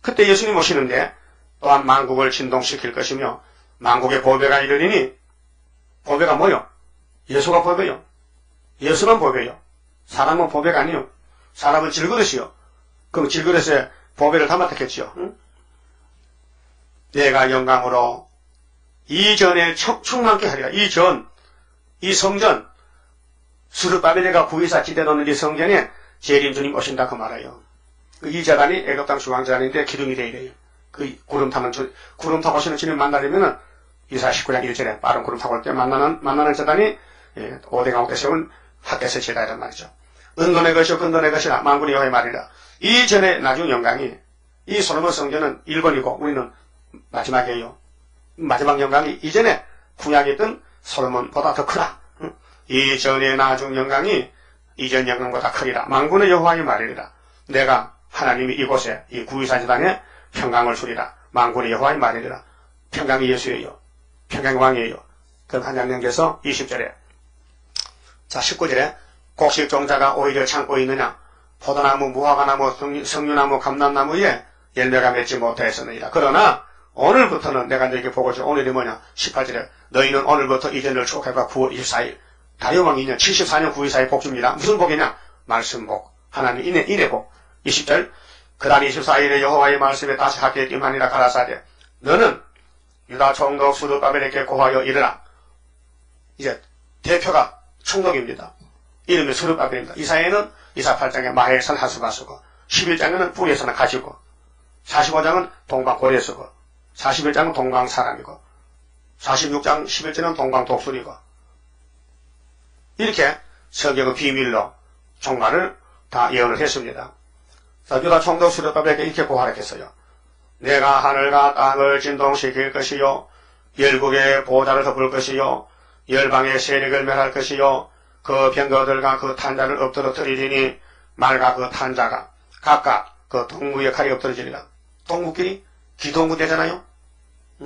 [SPEAKER 1] 그때 예수님 오시는데 또한 만국을 진동시킬 것이며 만국의 보배가 이르리니, 보배가 뭐요? 예수가 보배요. 예수만 보배요. 사람은 보배가 아니요. 사람은 질그릇이요. 그럼 질그릇에 보배를 담았겠지요. 응? 내가 영광으로 이전에 충만케 하리라. 이 성전, 스룹바벨에가 구이사 지대놓는 이 성전에 재림 주님 오신다 그 말이에요. 이 재단이 애굽 땅 중앙재단인데 기둥이 되어 이래요. 그 구름 타고 오시는 주님 만나려면은 이사 19장 1절에 빠른 구름 타고 올 때 만나는 재단이 오대강옥 때 세운 학개서 제단이란 말이죠. 은돈의 것이요 근돈의 것이라 만군의 여호와의 말이라. 이전에 나중 영광이, 이 솔로몬 성전은 1번이고 우리는 마지막이에요. 마지막 영광이 이전에 구약에 있던 솔로몬보다 더 크다. 이전에 나중 영광이 이전 영광보다 크리라. 만군의 여호와의 말이라. 내가 하나님이 이곳에 이 구이사 제단에 평강을 주리라. 만군의 여호와의 말이라. 평강이 예수예요. 평강의 왕이에요. 그럼 한장님께서 20절에, 자 19절에 곡식 종자가 오히려 참고 있느냐? 포도나무, 무화과나무, 석류나무, 감람나무에 열매가 맺지 못하였느니라. 그러나 오늘부터는 내가 너에게 보고 줘. 오늘이 뭐냐? 18절에 너희는 오늘부터 이전을 축복해봐. 9월 24일 다리오왕 2년 74년 9월 24일 복주입니다. 무슨 복이냐? 말씀복. 하나님 인해복. 20절 그달 24일에 여호와의 말씀에 다시 학교에 임하니라 가라사대 너는 유다 총독 스룹바벨에게 고하여 이르라. 이제 대표가 총독입니다. 이름이 스룹바벨입니다. 이사야는 이사 8장에 마헬선 하수가 쓰고 11장에는 뿔에서는 가지고 45장은 동방 고래 쓰고 41장은 동방 사람이고 46장 11절은 동방 독수리고 이렇게 성경의 비밀로 종말을 다 예언을 했습니다. 유다 총독 스룹바벨에게 이렇게 고하라 했어요. 내가 하늘과 땅을 진동시킬 것이요 열국의 보좌를 덮을 것이요 열방의 세력을 멸할 것이요 그 병거들과 그 탄자를 엎드러뜨리리니 말과 그 탄자가 각각 그 동무의 칼이 엎드러지리라. 동무끼리 기동무 되잖아요.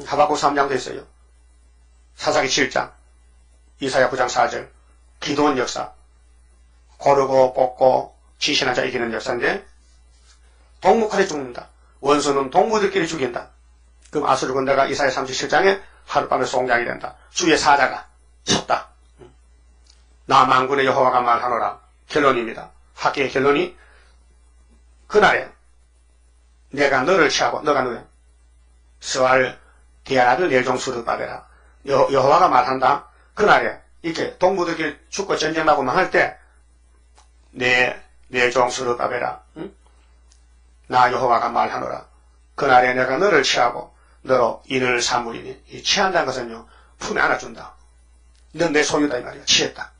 [SPEAKER 1] 하박국 3장도 있어요. 사사기 7장 이사야 9장 4절 기도원 역사 고르고 뽑고 지신한 자 이기는 역사인데 동무칼이 죽는다. 원수는 동무들끼리 죽인다. 그럼 아수르 군대가 이사야 37장에 하룻밤에 송장이 된다. 주의 사자가 쳤다. 나 만군의 여호와가 말하노라. 결론입니다. 학계의 결론이 그날에 내가 너를 취하고 너가 누구야? 스왈 디아라를 내 종 스룹바벨아. 여호와가 말한다. 그날에 이렇게 동무들끼리 죽고 전쟁하고 망할 때 내 종 스룹바벨아. 응? 나 여호와가 말하노라. 그날에 내가 너를 취하고 너로 인을 삼으리니. 이 취한다는 것은요 품에 안아준다. 넌 내 소유다 이 말이야. 취했다.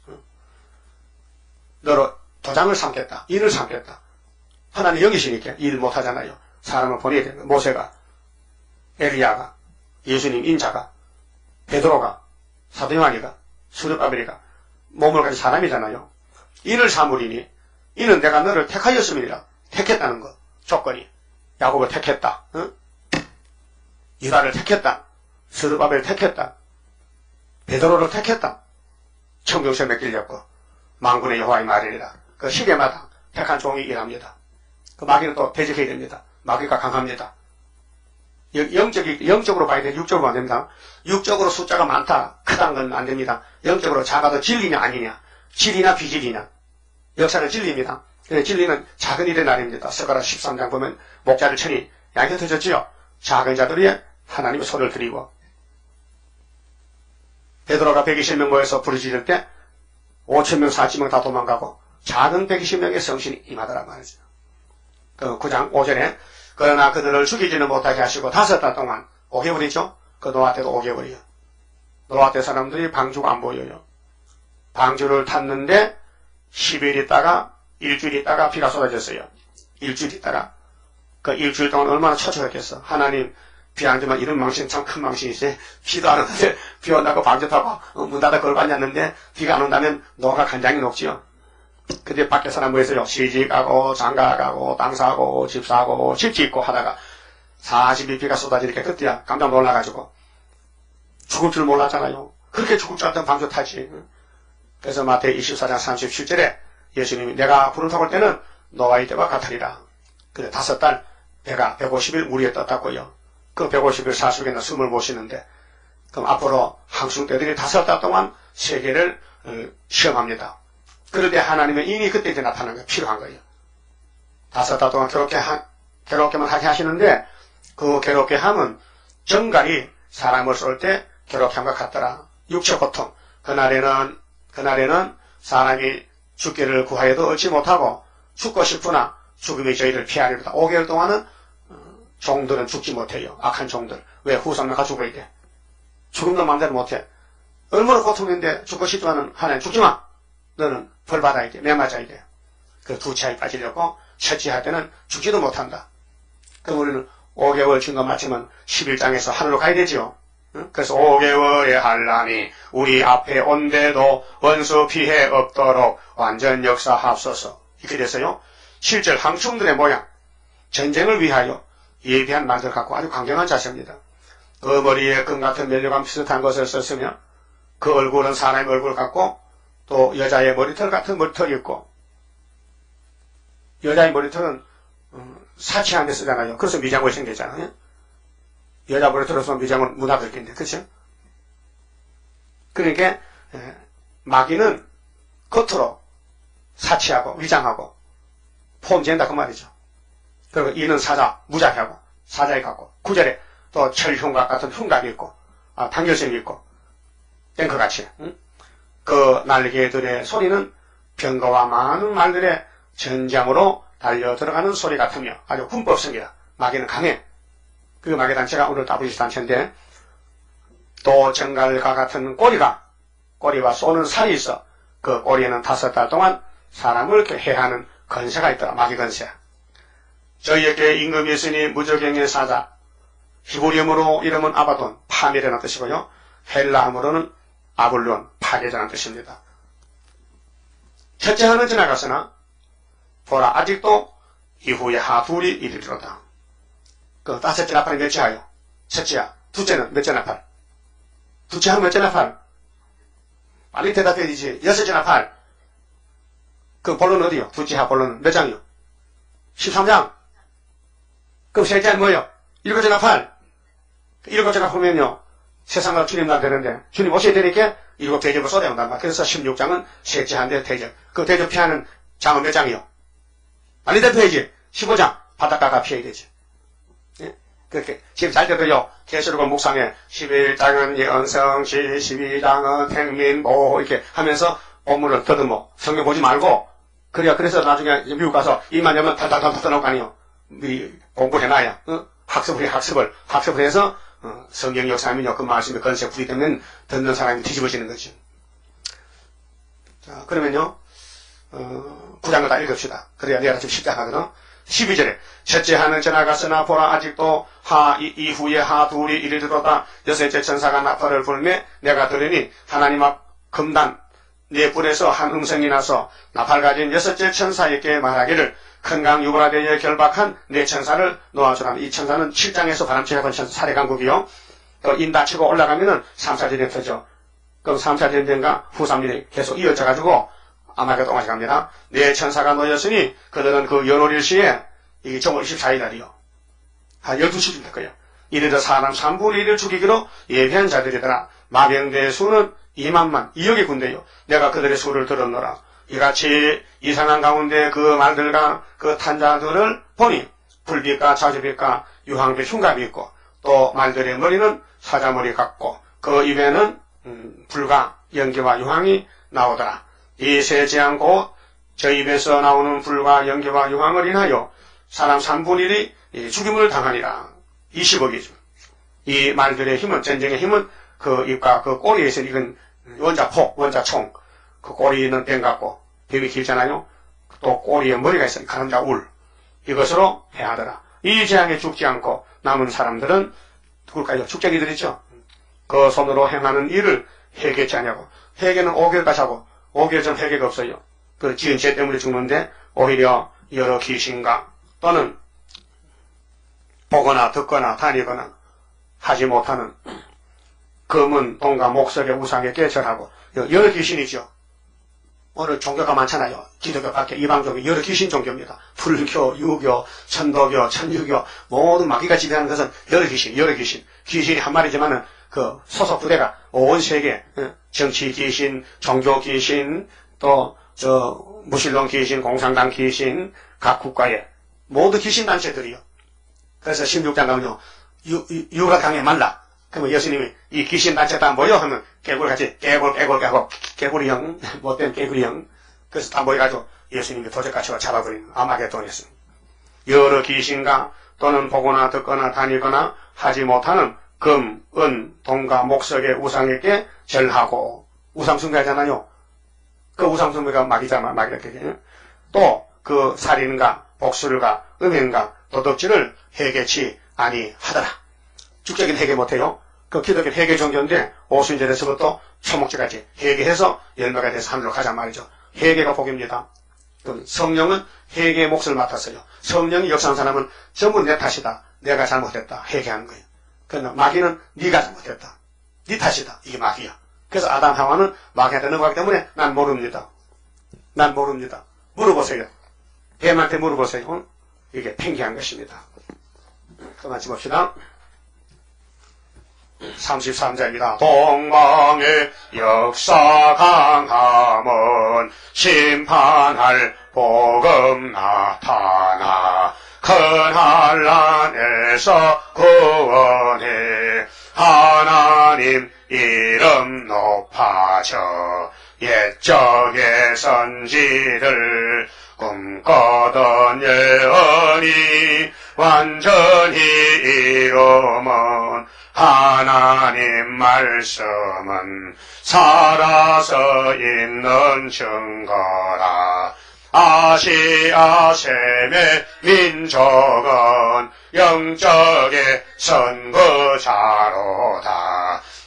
[SPEAKER 1] 너로 도장을 삼겠다. 인을 삼겠다. 하나님 여기시니까 일 못하잖아요. 사람을 보내야 되는 거예요. 모세가, 엘리야가, 예수님 인자가, 베드로가, 사도 요한이가, 스룹바벨이가 몸을 가진 사람이잖아요. 인을 삼으리니 이는 내가 너를 택하였음이니라. 택했다는 것. 조건이 야곱을 택했다. 응? 유다를 택했다. 스룹바벨을 택했다. 베드로를 택했다. 청정시에 맡기려고 만군의 여호와의 말이라. 그 시계마다 택한 종이 일합니다. 그 마귀는 또 대적해야 됩니다. 마귀가 강합니다. 영적으로 봐야 돼. 육적으로 안 됩니다. 육적으로 숫자가 많다, 크다는 건 안 됩니다. 영적으로 작아도 진리냐 아니냐, 진리나 비진리냐. 역사는 진리입니다. 진리는 작은 일의 날입니다. 스가랴 13장 보면 목자를 쳐니 양이 흩어졌지요. 작은 자들이 하나님의 소리를 드리고 베드로가 120명 모여서 부르짖을 때 5,000명, 4,000명 다 도망가고 작은 120명의 성신이 임하더란 말이죠. 그 9장 5절에 그러나 그들을 죽이지는 못하게 하시고 5달 동안 5개월이죠. 그 노아 때도 5개월이요. 노아 때 사람들이 방주가 안 보여요. 방주를 탔는데 10일 있다가 일주일 있다가 비가 쏟아졌어요. 일주일 있다가 그 일주일 동안 얼마나 처참했겠어. 하나님 비 안 오지만 이런 망신 참 큰 망신이지. 비도 안 오는데 비 온다고 방조타고 문 닫아 걸반이 왔는데 비가 안 온다면 너가 간장이 녹지요. 근데 밖에 사람 뭐 했어요? 시집가고 장가가고 땅 사고 집 사고 집 짓고 하다가 40일 비가 쏟아지니까 그때야 깜짝 놀라가지고 죽을 줄 몰랐잖아요. 그렇게 죽을 줄 알았던 방조 타지. 그래서 마태복음 24장 37절에 예수님이 내가 구름 타고 올 때는 너와 이때와 같으리라. 그래 5달 배가 150일 물 위에 떴다고요. 그 150일 사수에는 숨을 못 쉬는데 그럼 앞으로 항승대들이 5달 동안 세계를 시험합니다. 그런데 하나님의 인이 그때 이제 나타나는 게 필요한 거예요. 5달 동안 괴롭게만 하게 하시는데 그 괴롭게 함은 정갈이 사람을 쏠 때 괴롭게 함과 같더라. 육체 고통. 그날에는 사람이 죽기를 구하여도 얻지 못하고 죽고 싶으나 죽음이 저희를 피하리로다. 5개월 동안은 종들은 죽지 못해요. 악한 종들. 왜? 후삼나가 죽어야 돼. 죽음도 마음대로 못해. 얼마나 고통인데 죽고 싶지만은 하나님 죽지마. 너는 벌 받아야 돼. 매 맞아야 돼. 그 두 치아에 빠지려고 첫째 할 때는 죽지도 못한다. 그럼 우리는 5개월 증거 마치면 11장에서 하늘로 가야 되지요. 그래서 5개월의 한란이 우리 앞에 온데도 원수 피해 없도록 완전 역사하옵소서. 이렇게 됐어요. 실제 항충들의 모양, 전쟁을 위하여 예비한 말들 갖고 아주 강경한 자세입니다. 그 머리에 금같은 면류관 비슷한 것을 썼으며 그 얼굴은 사람의 얼굴 같고 또 여자의 머리털 같은 머리털이 있고 여자의 머리털은 사치한 데 쓰잖아요. 그래서 미장을 생겼잖아요. 여자 머리털로 쓰면 미장은 문화될 텐데, 그렇죠? 그러니까 마귀는 겉으로 사치하고 위장하고 폼진다 그 말이죠. 그리고 이는 사자, 무자하고 사자에 갖고 9절에 또 철흉각 같은 흉각이 있고 단결성이 있고 땡크같이 그 날개들의 소리는 병거와 많은 말들의 전장으로 달려 들어가는 소리 같으며 아주 군법성이다. 마귀는 강해. 그 마귀 단체가 오늘 WC 단체인데 또 정갈과 같은 꼬리와 쏘는 살이 있어. 그 꼬리에는 5달 동안 사람을 이렇게 해하는 건세가 있더라. 마귀 건세. 저희에게 임금이 있으니 무적행의 사자. 히브리어로 이름은 아바돈, 파멸이라는 뜻이고요. 헬라어로는 아블론, 파괴자라는 뜻입니다. 첫째 하는 지나갔으나 보라 아직도 이후에 하둘이 이르리로다. 그 5째 나팔이 몇째 하요? 첫째야. 둘째는 몇째 나팔? 둘째 하면 몇째 나팔? 빨리 대답해 주지. 6째 나팔. 그 본론은 어디요? 둘째 하 본론은 몇 장이요? 13장. 그럼 셋째는 뭐예요? 7째 나팔. 7째 나팔면요. 세상을 주님 날 되는데 주님 오셔야 되니까 7 대접을 쏟아야 온단 말이야. 그래서 16장은 셋째 한대 대접. 그 대접 피하는 장은 몇 장이요? 빨리 대표해야지. 15장. 바닷가가 피해야 되지. 예? 그렇게 지금 잘 들어요. 계시록은 묵상에 11장은 예언성시, 12장은 행민보 이렇게 하면서 본문을 더듬어. 성경 보지 말고 그래서 나중에 미국 가서 이만 여면 달달달 나올 거 아니에요. 미리 공부해놔야 학습을 해서 성경 역사하면요 그 말씀의 건세 부리되면 듣는 사람이 뒤집어지는 거죠. 자 그러면요 9장을 다 읽읍시다. 그래야 내가 지금 십자가거든. 12절에 첫째 하는 지나갔으나 보라 아직도 이후에 하둘이 이르리로다. 6째 천사가 나팔을 불매 내가 들으니 하나님 앞 금단 네 뿔에서 한 음성이 나서 나팔 가진 6째 천사에게 말하기를 큰 강 유브라데에 결박한 네 천사를 놓아주라. 이 천사는 7장에서 바람치가 건 천사 사례강국이요. 또 인 다치고 올라가면은 3차 전쟁터죠. 그럼 3차 전쟁과 후3일이 계속 이어져가지고 아마겟 동안이 갑니다. 네 천사가 놓였으니 그들은 그 연월일 시에 이게 정월 24일 날이요. 한 12시쯤 될 거예요. 이래서 사람 3분의 1을 죽이기로 예비한 자들이더라. 마병대의 수는 2만만 2억의 군대요. 내가 그들의 수를 들었노라. 이같이 이상한 가운데 그 말들과 그 탄자들을 보니 불빛과 자주빛과 유황빛 흉갑이 있고 또 말들의 머리는 사자머리 같고 그 입에는 불과 연기와 유황이 나오더라. 이 세 재앙 곧 저 입에서 나오는 불과 연기와 유황을 인하여 사람 3분의 1이 죽임을 당하니라. 20억이죠. 이 말들의 힘은 전쟁의 힘은 그 입과 그 꼬리에서 익은 원자총 그 꼬리는 뱀 같고 뱀이 길잖아요. 또 꼬리에 머리가 있어요. 가름자 울. 이것으로 해하더라. 이 재앙에 죽지 않고 남은 사람들은 누굴까요? 축제기들 있죠? 그 손으로 행하는 일을 회개치 아니하고, 회개는 5개월까지 하고 5개월 전 회개가 없어요. 그 지은 죄 때문에 죽는데 오히려 여러 귀신과 또는 보거나 듣거나 다니거나 하지 못하는 금은 돈과 목석의 우상에 깨절하고 여러 귀신이죠. 오늘 종교가 많잖아요. 기독교 밖에 이방종교 여러 귀신 종교입니다. 불교, 유교, 천도교, 천주교 모든 마귀가 지배하는 것은 여러 귀신. 귀신이 한 마리지만은 그 소속 부대가 온 세계 정치 귀신, 종교 귀신, 또 무신론 귀신, 공산당 귀신, 각 국가의 모두 귀신 단체들이요. 그래서 16장 가면요, 유라당에 말라. 그러면 예수님이 이 귀신 단체 다 모여 하면 개굴같이 개구리 형, 못된 개구리 형. 그래서 다 모여가지고 예수님이 도적같이 잡아버리는 아마겟돈이었습니다. 여러 귀신과 또는 보거나 듣거나 다니거나 하지 못하는 금, 은, 돈과 목석의 우상에게 절하고 우상 숭배하잖아요. 그 우상 숭배가 마귀잖아, 마귀라게. 또 그 살인과 복술과 음행과 도덕질을 회개치 아니하더라. 축적인 회개 못해요. 그 기독교 회개 종교인데 오순절에서부터 초목절까지 회개해서 열매가 돼서 하늘로 가자 말이죠. 회개가 복입니다. 성령은 회개의 몫을 맡았어요. 성령이 역사한 사람은 전부 내 탓이다. 내가 잘못했다. 회개하는 거예요. 그러나 마귀는 네가 잘못했다. 네 탓이다. 이게 마귀야. 그래서 아담 하와는 마귀한테 넘어가기 때문에 난 모릅니다. 물어보세요. 뱀한테 물어보세요. 이게 팽개한 것입니다. 또 같이 봅시다. 33절입니다. 동방의 역사 강함은 심판할 복음 나타나 큰 한란에서 구원해 하나님 이름 높아져 옛적의 선지들 꿈꿔던 예언이 완전히 이루면 하나님 말씀은 살아서 있는 증거라. 아시아 셈의 민족은 영적의 선구자로다.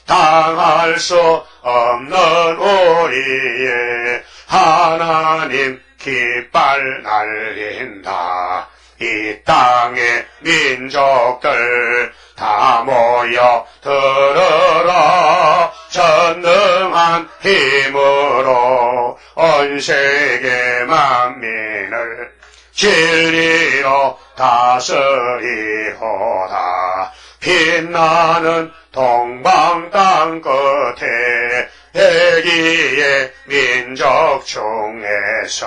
[SPEAKER 1] 당할 수 없는 우리의 하나님 깃발 날린다. 이 땅의 민족들 다 모여 들으라. 전능한 힘으로 온 세계 만민을 진리로 다스리호다. 빛나는 동방 땅 끝에 애기의 민족 중에서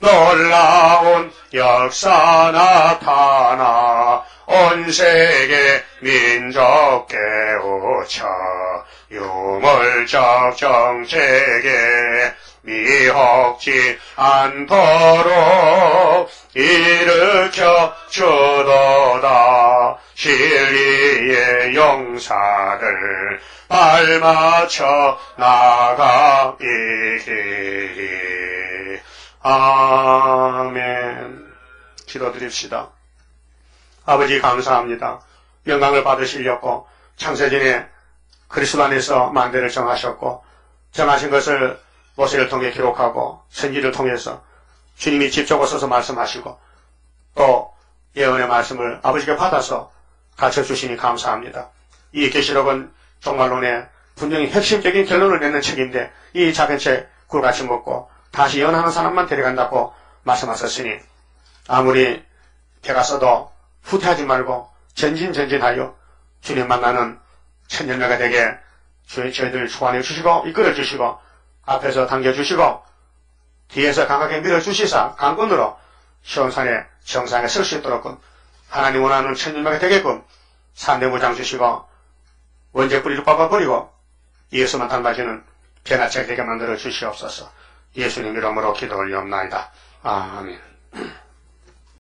[SPEAKER 1] 놀라운 역사 나타나 온 세계 민족 깨우쳐 유물적 정책에 미혹지 않도록 일으켜 주도다. 진리의 용사들 발맞춰 나가이기. 아멘. 기도드립시다. 아버지 감사합니다. 영광을 받으시려고 창세전에 그리스도 안에서 만대를 정하셨고 정하신 것을 모세를 통해 기록하고 선지를 통해서 주님이 직접 오셔서 말씀하시고 또 예언의 말씀을 아버지께 받아서 가르쳐주시니 감사합니다. 이 계시록은 종말론의 분명히 핵심적인 결론을 내는 책인데 이 작은 책 굴같이 먹고 다시 예언하는 사람만 데려간다고 말씀하셨으니 아무리 배가 써도 후퇴하지 말고 전진하여 주님 만나는 천년매가 되게 저희들 소환해 주시고 이끌어 주시고 앞에서 당겨주시고 뒤에서 강하게 밀어주시사 강권으로 시온산의 정상에 설 수 있도록 하나님 원하는 천년매가 되게끔 산대무장 주시고 원죄 뿌리를 뽑아버리고 예수만 닮아지는 변화책 되게 만들어 주시옵소서. 예수님 이름으로 기도 올리옵나이다. 아멘.